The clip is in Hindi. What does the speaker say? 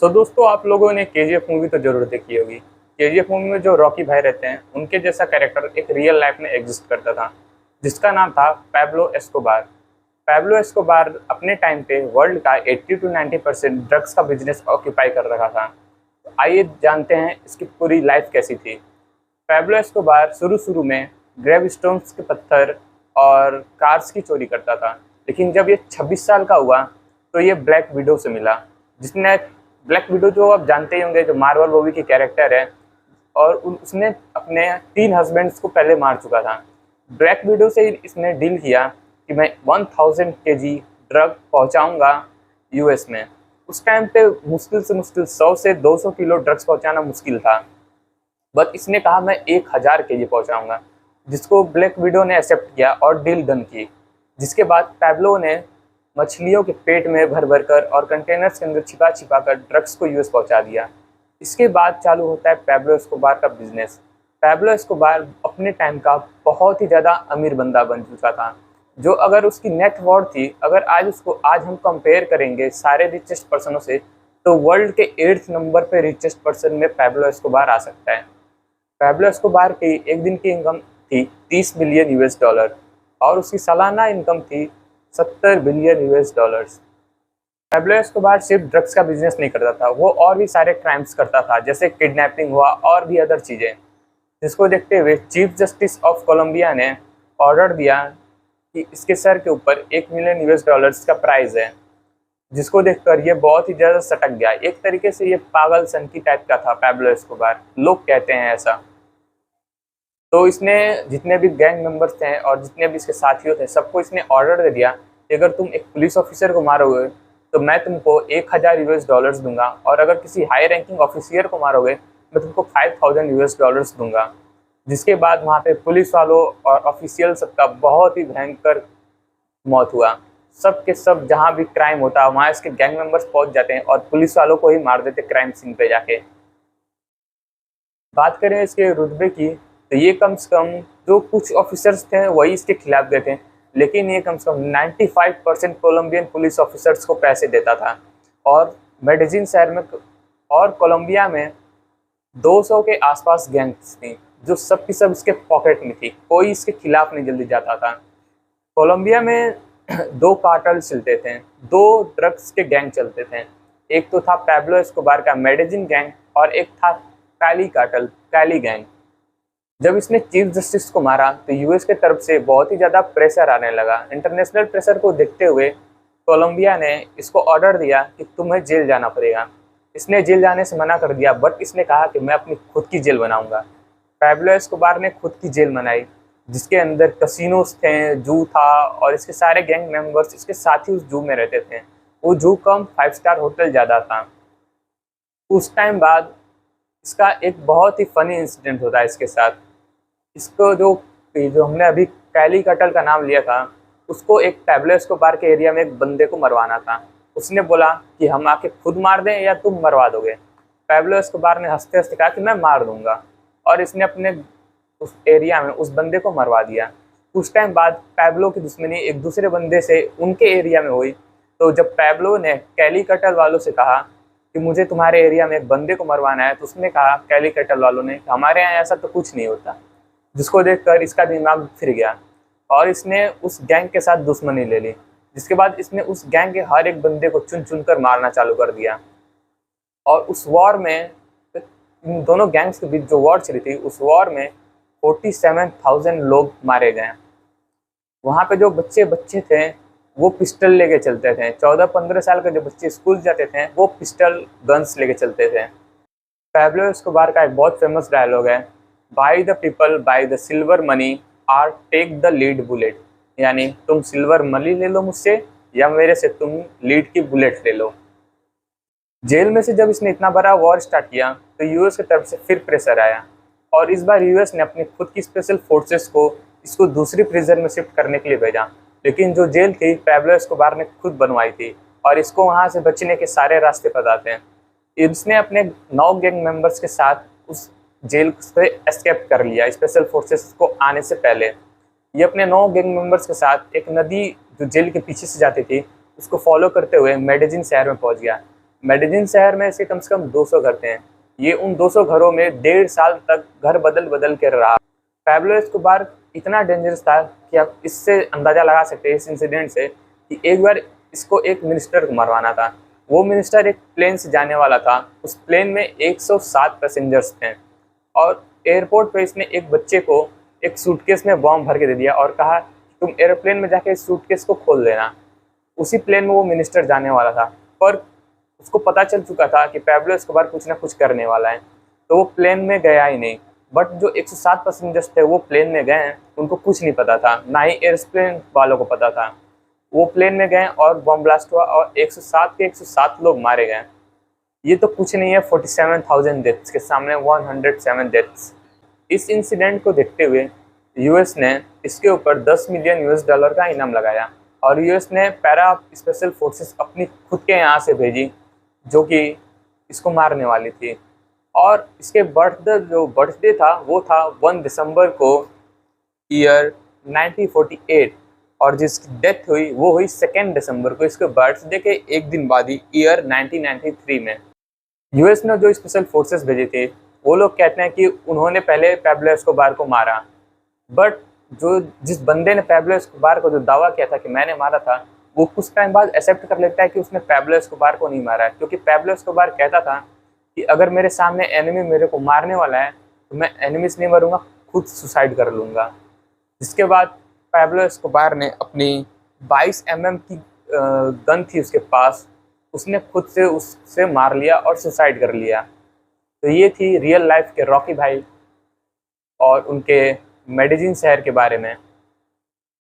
दोस्तों, आप लोगों ने केजीएफ मूवी तो जरूर देखी होगी। केजीएफ मूवी में जो रॉकी भाई रहते हैं उनके जैसा कैरेक्टर एक रियल लाइफ में एग्जिस्ट करता था, जिसका नाम था पैब्लो एस्कोबार। पैब्लो एस्कोबार अपने टाइम पे वर्ल्ड का 80 to 90% ड्रग्स का बिजनेस ऑक्यूपाई कर रखा था। तो आइए जानते हैं इसकी पूरी लाइफ कैसी थी। पैब्लो एस्कोबार शुरू शुरू में ग्रेव स्टोन्स के पत्थर और कार्स की चोरी करता था, लेकिन जब ये 26 साल का हुआ तो ये ब्लैक विडो से मिला, जिसने ब्लैक विडो जो आप जानते ही होंगे, जो मार्वल मूवी की कैरेक्टर है, और उसने अपने 3 हस्बैंड्स को पहले मार चुका था। ब्लैक विडो से इसने डील किया कि मैं 1000 kg ड्रग पहुंचाऊंगा यूएस में। उस टाइम पे मुश्किल से मुश्किल 100 से 200 किलो ड्रग्स पहुंचाना मुश्किल था, बट इसने कहा मैं 1000 kg पहुंचाऊंगा, जिसको ब्लैक विडो ने एक्सेप्ट किया और डील डन की। जिसके बाद पैब्लो ने मछलियों के पेट में भर भर कर और कंटेनर्स के अंदर छिपा छिपा कर ड्रग्स को यूएस पहुंचा दिया। इसके बाद चालू होता है पैब्लो एस्कोबार का बिजनेस। पैब्लो एस्कोबार अपने टाइम का बहुत ही ज़्यादा अमीर बंदा बन चुका था, जो अगर उसकी नेट वर्थ थी, अगर आज हम कंपेयर करेंगे सारे रिचेस्ट पर्सनों से, तो वर्ल्ड के 8th नंबर पे रिचेस्ट पर्सन में पैब्लो एस्कोबार आ सकता है। पैब्लो एस्कोबार की एक दिन की इनकम थी 30 बिलियन यूएस डॉलर और उसकी सालाना इनकम थी 70 billion US dollars. Pablo Escobar सिर्फ ड्रग्स का बिजनेस नहीं करता था, वो और भी सारे क्राइम्स करता था, जैसे किडनैपिंग हुआ और भी अदर चीज़ें, जिसको देखते हुए चीफ जस्टिस ऑफ कोलंबिया ने ऑर्डर दिया कि इसके सर के ऊपर 1 मिलियन यूएस डॉलर्स का प्राइज है। जिसको देखकर ये बहुत ही ज़्यादा सटक गया। एक तरीके से ये पागल सन की टाइप का था पैब्लो एस्कोबार, लोग कहते हैं ऐसा। तो इसने जितने भी गैंग मेंबर्स थे और जितने भी इसके साथियों थे, सबको इसने ऑर्डर दे दिया कि अगर तुम एक पुलिस ऑफिसर को मारोगे तो मैं तुमको 1000 यूएस डॉलर्स दूंगा, और अगर किसी हाई रैंकिंग ऑफिसर को मारोगे मैं तुमको 5000 यूएस डॉलर्स दूंगा। जिसके बाद वहाँ पे पुलिस वालों और ऑफिशियल सबका बहुत ही भयंकर मौत हुआ। सब के सब जहाँ भी क्राइम होता है वहाँ इसके गैंग मेंबर्स पहुँच जाते हैं और पुलिस वालों को ही मार देते क्राइम सीन पे जाके। बात करें इसके रुतबे की, तो ये कम से कम जो कुछ ऑफिसर्स थे वही इसके खिलाफ गए थे, लेकिन ये कम से कम 95% कोलंबियन पुलिस ऑफिसर्स को पैसे देता था। और मेडिजिन शहर में और कोलंबिया में 200 के आसपास गैंग्स थी, जो सब की सब इसके पॉकेट में थी। कोई इसके खिलाफ नहीं जल्दी जाता था। कोलंबिया में 2 कार्टल चलते थे, 2 ड्रग्स के गैंग चलते थे। एक तो था पैब्लो एस्कोबार का मेडिजिन गैंग और एक था कैली गैंग। जब इसने चीफ जस्टिस को मारा तो यूएस के तरफ से बहुत ही ज़्यादा प्रेशर आने लगा। इंटरनेशनल प्रेशर को देखते हुए कोलंबिया ने इसको ऑर्डर दिया कि तुम्हें जेल जाना पड़ेगा। इसने जेल जाने से मना कर दिया, बट इसने कहा कि मैं अपनी खुद की जेल बनाऊंगा। पैब्लो एस्कोबार ने खुद की जेल बनाई, जिसके अंदर कसिनोस थे, जू था, और इसके सारे गैंग मेंबर्स इसके साथ ही उस जू में रहते थे। वो जू कम 5 स्टार होटल ज़्यादा था। उस टाइम बाद इसका एक बहुत ही फनी इंसिडेंट होता है इसके साथ। इसको जो हमने अभी कैली कटल का नाम लिया था, उसको एक पैब्लो एस्कोबार के एरिया में एक बंदे को मरवाना था। उसने बोला कि हम आके खुद मार दें या तुम मरवा दोगे। पैब्लो एस्कोबार ने हंसते हंसते कहा कि मैं मार दूंगा, और इसने अपने उस एरिया में उस बंदे को मरवा दिया। कुछ टाइम बाद पैब्लो की दुश्मनी एक दूसरे बंदे से उनके एरिया में हुई। तो जब पैब्लो ने कैली कटल वालों से कहा कि मुझे तुम्हारे एरिया में एक बंदे को मरवाना है, तो उसने कहा कैली कटल वालों ने, हमारे यहाँ ऐसा तो कुछ नहीं होता। जिसको देखकर इसका दिमाग फिर गया और इसने उस गैंग के साथ दुश्मनी ले ली। जिसके बाद इसने उस गैंग के हर एक बंदे को चुन चुन कर मारना चालू कर दिया। और उस वॉर में, इन दोनों गैंग्स के बीच जो वॉर चली थी, उस वॉर में 47,000 लोग मारे गए। वहाँ पे जो बच्चे थे वो पिस्टल लेके चलते थे। 14-15 साल के जो बच्चे स्कूल जाते थे वो पिस्टल गन्स लेके चलते थे। पैब्लो एस्कोबार का एक बहुत फेमस डायलॉग है, by the people by the silver money or take the lead bullet, यानी तुम सिल्वर मनी ले लो मुझसे या मेरे से तुम लीड की बुलेट ले लो। जेल में से जब इसने इतना बड़ा वॉर स्टार्ट किया तो यूएस की तरफ से फिर प्रेशर आया, और इस बार यूएस ने अपनी खुद की स्पेशल फोर्सेस को इसको दूसरी प्रिजन में शिफ्ट करने के लिए भेजा। लेकिन जो जेल थी पैब्लो एस्कोबार ने खुद बनवाई थी, और इसको वहाँ से बचने के सारे रास्ते बताते हैं। इसने अपने 9 गैंग मेंबर्स के साथ उस जेल से एस्केप कर लिया स्पेशल फोर्सेस को आने से पहले। ये अपने 9 गैंग मेंबर्स के साथ एक नदी जो जेल के पीछे से जाती थी उसको फॉलो करते हुए मेडिजिन शहर में पहुंच गया। मेडिजिन शहर में ऐसे कम से कम 200 घर थे। ये उन 200 घरों में 1.5 साल तक घर बदल बदल कर रहा। पैब्लो एस्कोबार इतना डेंजरस था कि आप इससे अंदाज़ा लगा सकते हैं इस इंसिडेंट से कि एक बार इसको एक मिनिस्टर को मरवाना था। वो मिनिस्टर एक प्लेन से जाने वाला था। उस प्लेन में 107 पैसेंजर्स थे और एयरपोर्ट पे इसने एक बच्चे को एक सूटकेस में बॉम्ब भर के दे दिया और कहा तुम एयरप्लेन में जाके इस सूटकेस को खोल देना। उसी प्लेन में वो मिनिस्टर जाने वाला था, पर उसको पता चल चुका था कि पैब्लो एस्कोबार कुछ ना कुछ करने वाला है, तो वो प्लेन में गया ही नहीं। बट जो 107 पैसेंजर्स थे वो प्लेन में गए, उनको कुछ नहीं पता था, ना ही एयरप्लेन वालों को पता था। वो प्लेन में गए और बॉम्ब ब्लास्ट हुआ और 107 के 107 लोग मारे गए। ये तो कुछ नहीं है 47,000 डेथ्स के सामने 107 डेथ्स। इस इंसिडेंट को देखते हुए यूएस ने इसके ऊपर $10 मिलियन का इनाम लगाया और यूएस ने पैरा स्पेशल फोर्सेस अपनी खुद के यहाँ से भेजी जो कि इसको मारने वाली थी। और इसके बर्थडे था वो था 1 दिसंबर को ईयर 1948 और जिसकी डेथ हुई वो हुई 2 दिसंबर को, इसके बर्थडे के एक दिन बाद ही ईयर 1993 में। यूएस ने जो स्पेशल फोर्सेस भेजे थे वो लोग कहते हैं कि उन्होंने पहले पैब्लो एस्कोबार को मारा, बट जो जिस बंदे ने पैब्लो एस्कोबार को जो दावा किया था कि मैंने मारा था वो कुछ टाइम बाद एक्सेप्ट कर लेता है कि उसने पैब्लो एस्कोबार को नहीं मारा है, क्योंकि पैब्लो एस्कोबार कहता था कि अगर मेरे सामने एनिमी मेरे को मारने वाला है तो मैं एनिमी से नहीं मरूंगा, खुद सुसाइड कर लूँगा। जिसके बाद पैब्लो एस्कोबार ने अपनी 22 mm की गन थी उसके पास, उसने खुद से उससे मार लिया और सुसाइड कर लिया। तो ये थी रियल लाइफ के रॉकी भाई और उनके मेडिजिन शहर के बारे में।